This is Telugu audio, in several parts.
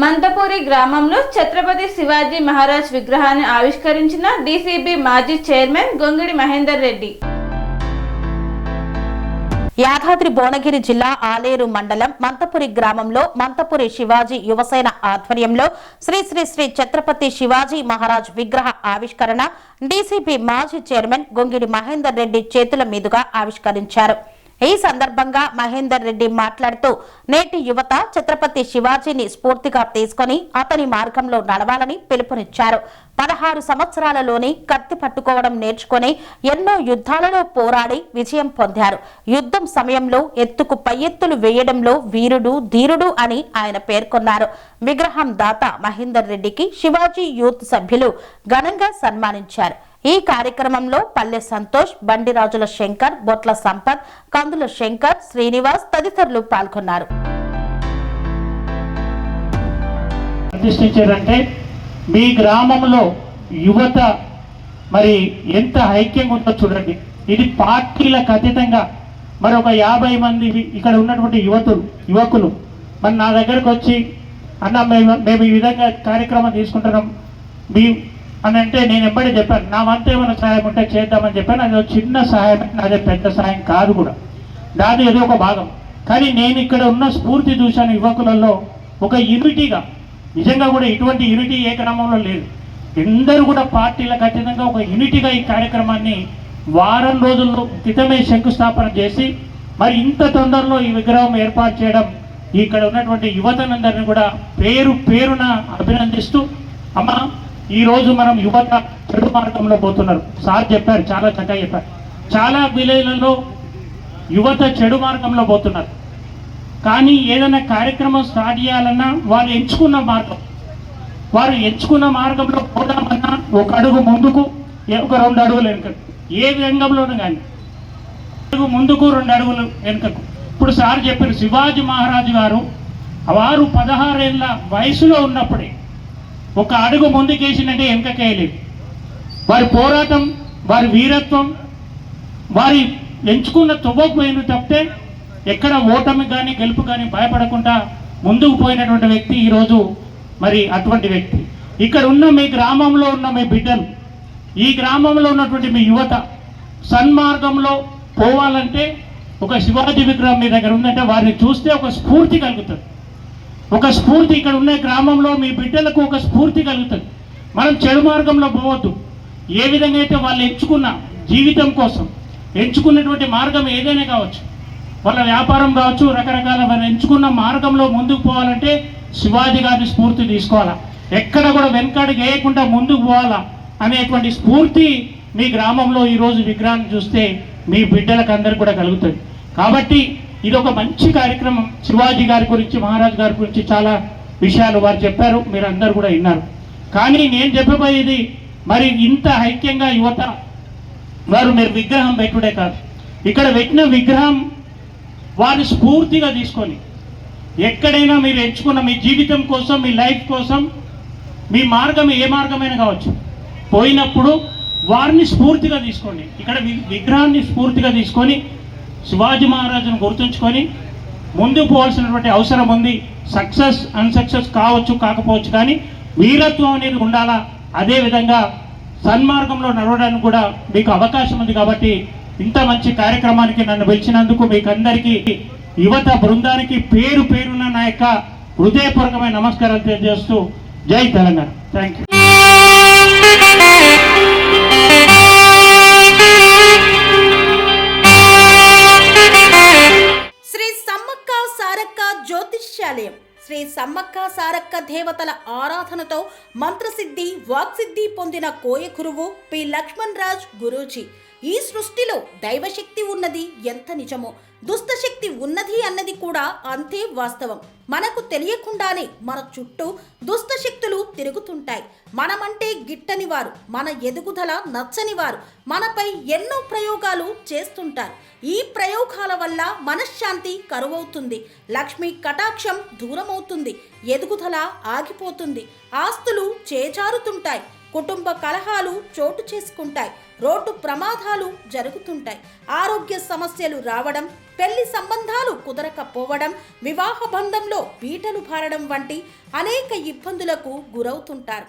మంతపూరి గ్రామంలో ఛత్రపతి శివాజీ మహారాజ్ విగ్రహాన్ని ఆవిష్కరించిన డీసీబీ మాజీ చైర్మన్ గొంగిడి మహేందర్ రెడ్డి. యాదాద్రి భువనగిరి జిల్లా ఆలేరు మండలం మంతపురి గ్రామంలో మంతపురి శివాజీ యువసేన ఆధ్వర్యంలో శ్రీ శ్రీ శ్రీ ఛత్రపతి శివాజీ మహారాజ్ విగ్రహ ఆవిష్కరణ డీసీబీ మాజీ చైర్మన్ గొంగిడి మహేందర్ రెడ్డి చేతుల మీదుగా ఆవిష్కరించారు. ఈ సందర్భంగా మహేందర్ రెడ్డి మాట్లాడుతూ నేటి యువత ఛత్రపతి శివాజీని స్ఫూర్తిగా తీసుకుని అతని మార్గంలో నడవాలని పిలుపునిచ్చారు. 16 సంవత్సరాలలోని కత్తి పట్టుకోవడం నేర్చుకుని ఎన్నో యుద్ధాలలో పోరాడి విజయం పొందారు. యుద్ధం సమయంలో ఎత్తుకు పై ఎత్తులు వేయడంలో వీరుడు ధీరుడు అని ఆయన పేర్కొన్నారు. విగ్రహం దాత మహేందర్ రెడ్డికి శివాజీ యూత్ సభ్యులు ఘనంగా సన్మానించారు. ఈ కార్యక్రమంలో పల్లె సంతోష్, బండిరాజుల శంకర్, బొట్ల సంపత్, కందుల శంకర్, శ్రీనివాస్ తదితరులు పాల్గొన్నారు. ప్రతిష్ఠించారంటే మీ గ్రామంలో యువత మరి ఎంత ఐక్యంగా ఉందో చూడండి. ఇది పార్టీలకు అతీతంగా మరి ఒక 50 మంది ఇక్కడ ఉన్నటువంటి యువకులు మరి నా దగ్గరకు వచ్చి అన్న మేము ఈ విధంగా కార్యక్రమం తీసుకుంటున్నాం మీ అని అంటే నేను ఎప్పటి చెప్పాను నా వంతు ఏమైనా సహాయం ఉంటే చేద్దామని చెప్పాను. అది ఒక చిన్న సహాయం, అదే పెద్ద సహాయం కాదు కూడా, దాని ఏదో ఒక భాగం. కానీ నేను ఇక్కడ ఉన్న స్ఫూర్తి చూశాను యువకులలో ఒక యూనిటీగా. నిజంగా కూడా ఇటువంటి యూనిటీ ఏ గ్రామంలో లేదు. అందరూ కూడా పార్టీలకు అతీతంగా ఒక యూనిటీగా ఈ కార్యక్రమాన్ని వారం రోజుల్లో క్రితమే శంకుస్థాపన చేసి మరి ఇంత తొందరలో ఈ విగ్రహం ఏర్పాటు చేయడం ఇక్కడ ఉన్నటువంటి యువతనందరినీ కూడా పేరు పేరున అభినందిస్తూ, అమ్మ ఈరోజు మనం యువత చెడు మార్గంలో పోతున్నారు. సార్ చెప్పారు, చాలా చక్కగా చెప్పారు. చాలా విలేజ్లలో యువత చెడు మార్గంలో పోతున్నారు. కానీ ఏదైనా కార్యక్రమం స్టార్ట్ చేయాలన్నా వారు ఎంచుకున్న మార్గంలో పోదామన్నా ఒక అడుగు ముందుకు, ఒక 2 అడుగులు వెనుకకు, ఏ రంగంలోనూ కానీ అడుగు ముందుకు 2 అడుగులు వెనుకకు. ఇప్పుడు సార్ చెప్పారు, శివాజీ మహారాజు గారు వారు 16 ఏళ్ళ వయసులో ఉన్నప్పుడే ఒక అడుగు ముందుకేసినట్టే వెనుకకేయలేదు. వారి పోరాటం, వారి వీరత్వం, వారి ఎంచుకున్న తువ్వకు పోయిన తప్పితే ఎక్కడ ఓటమి కానీ గెలుపు కానీ భయపడకుండా ముందుకు పోయినటువంటి వ్యక్తి ఈరోజు మరి అటువంటి వ్యక్తి. ఇక్కడ ఉన్న మీ గ్రామంలో ఉన్న మీ బిడ్డలు, ఈ గ్రామంలో ఉన్నటువంటి మీ యువత సన్మార్గంలో పోవాలంటే ఒక శివాజీ విగ్రహం మీ దగ్గర ఉందంటే వారిని చూస్తే ఒక స్ఫూర్తి కలుగుతుంది. ఒక స్ఫూర్తి ఇక్కడ ఉన్న గ్రామంలో మీ బిడ్డలకు ఒక స్ఫూర్తి కలుగుతుంది. మనం చెడు మార్గంలో పోవద్దు. ఏ విధంగా అయితే వాళ్ళు ఎంచుకున్న జీవితం కోసం ఎంచుకున్నటువంటి మార్గం ఏదైనా కావచ్చు, వాళ్ళ వ్యాపారం కావచ్చు, రకరకాల వాళ్ళు ఎంచుకున్న మార్గంలో ముందుకు పోవాలంటే శివాజీ గారిని స్ఫూర్తి తీసుకోవాలా, ఎక్కడ కూడా వెనకడుగు వేయకుండా ముందుకు పోవాలా అనేటువంటి స్ఫూర్తి మీ గ్రామంలో ఈరోజు విగ్రహాన్ని చూస్తే మీ బిడ్డలకు అందరికి కూడా కలుగుతుంది. కాబట్టి ఇది ఒక మంచి కార్యక్రమం. శివాజీ గారి గురించి, మహారాజ్ గారి గురించి చాలా విషయాలు వారు చెప్పారు, మీరు అందరు కూడా విన్నారు. కానీ నేను చెప్పబోయేది మరి ఇంత ఐక్యంగా యువత వారు మీరు విగ్రహం పెట్టుడే కాదు, ఇక్కడ పెట్టిన విగ్రహం వారిని స్ఫూర్తిగా తీసుకొని ఎక్కడైనా మీరు ఎంచుకున్న మీ జీవితం కోసం, మీ లైఫ్ కోసం, మీ మార్గం ఏ మార్గమైనా కావచ్చు, పోయినప్పుడు వారిని స్ఫూర్తిగా తీసుకోండి. ఇక్కడ విగ్రహాన్ని స్ఫూర్తిగా తీసుకొని శివాజీ మహారాజును గుర్తుంచుకొని ముందుకు పోవాల్సినటువంటి అవసరం ఉంది. సక్సెస్ అన్సక్సెస్ కావచ్చు, కాకపోవచ్చు, కానీ వీరత్వం అనేది ఉండాలా. అదేవిధంగా సన్మార్గంలో నడవడానికి కూడా మీకు అవకాశం ఉంది. కాబట్టి ఇంత మంచి కార్యక్రమానికి నన్ను పిలిచినందుకు మీకు అందరికీ, యువత బృందానికి పేరు పేరున నా యొక్క హృదయపూర్వకమైన నమస్కారాలు తెలియజేస్తూ జై తెలంగాణ. Thank you. జ్యోతిష్యాలయం శ్రీ సమ్మక్క సారక్క దేవతల ఆరాధనతో మంత్రసిద్ధి, వాక్సిద్ధి పొందిన కోయ గురువు పి లక్ష్మణ్ రాజ్ గురూజీ. ఈ సృష్టిలో దైవశక్తి ఉన్నది ఎంత నిజమో, దుష్టశక్తి ఉన్నది అన్నది కూడా అంతే వాస్తవం. మనకు తెలియకుండానే మన చుట్టూ దుష్టశక్తులు తిరుగుతుంటాయి. మనమంటే గిట్టని వారు, మన ఎదుగుదల నచ్చని వారు మనపై ఎన్నో ప్రయోగాలు చేస్తుంటారు. ఈ ప్రయోగాల వల్ల మనశ్శాంతి కరువవుతుంది, లక్ష్మీ కటాక్షం దూరమవుతుంది, ఎదుగుదల ఆగిపోతుంది, ఆస్తులు చేజారుతుంటాయి, కుటుంబ కలహాలు చోటు చేసుకుంటాయి, రోడ్డు ప్రమాదాలు జరుగుతుంటాయి, ఆరోగ్య సమస్యలు రావడం, పెళ్లి సంబంధాలు కుదరకపోవడం, వివాహ బంధంలో బీటలు భారడం వంటి అనేక ఇబ్బందులకు గురవుతుంటారు.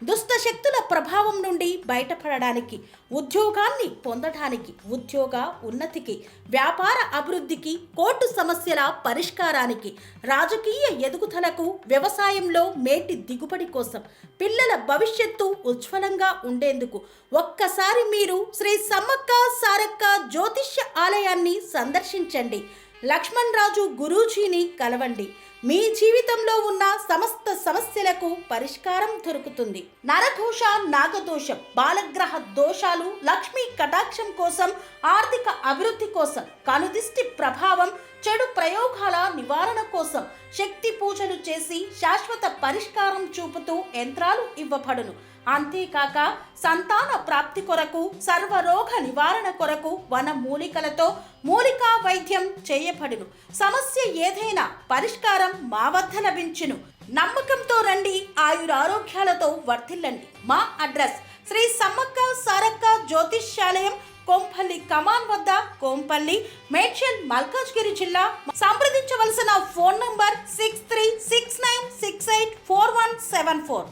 దుష్ట శక్తుల ప్రభావం నుండి బయటపడడానికి, ఉద్యోగాన్ని పొందడానికి, ఉద్యోగ ఉన్నతికి, వ్యాపార అభివృద్ధికి, కోర్టు సమస్యల పరిష్కారానికి, రాజకీయ ఎదుగుదలకు, వ్యవసాయంలో మేటి దిగుబడి కోసం, పిల్లల భవిష్యత్తు ఉజ్వలంగా ఉండేందుకు ఒక్కసారి మీరు శ్రీ సమ్మక్క సారక్క జ్యోతిష్య ఆలయాన్ని సందర్శించండి. లక్ష్మణ్ రాజు గురూజీని కలవండి. మీ జీవితంలో ఉన్న సమస్త సమస్యలకు పరిష్కారం దొరుకుతుంది. నరఘోష, నాగదోషం, బాలగ్రహ దోషాలు, లక్ష్మీ కటాక్షం కోసం, ఆర్థిక అభివృద్ధి కోసం, కనుదిష్టి ప్రభావం, చెడు ప్రయోగాల నివారణ కోసం శక్తి పూజలు చేసి శాశ్వత పరిష్కారం చూపుతూ యంత్రాలు ఇవ్వబడును. అంతేకాక సంతాన ప్రాప్తి కొరకు, సర్వరోగ నివారణ కొరకు వన మూలికలతో మూలికా వైద్యం చేయబడును. సమస్య ఏదైనా పరిష్కారం మా వద్ద లభించును. నమ్మకంతో రండి, ఆయురారోగ్యాలతో వర్ధిల్లండి. మా అడ్రస్ శ్రీ సమ్మక్క సారక్క జ్యోతిష్యాలయం, కోంపల్లి కమాన్ వద్ద, కోంపల్లి, మేడ్చల్, మల్కాజ్గిరి జిల్లా. సంప్రదించవలసిన ఫోన్ నంబర్ 6369684174.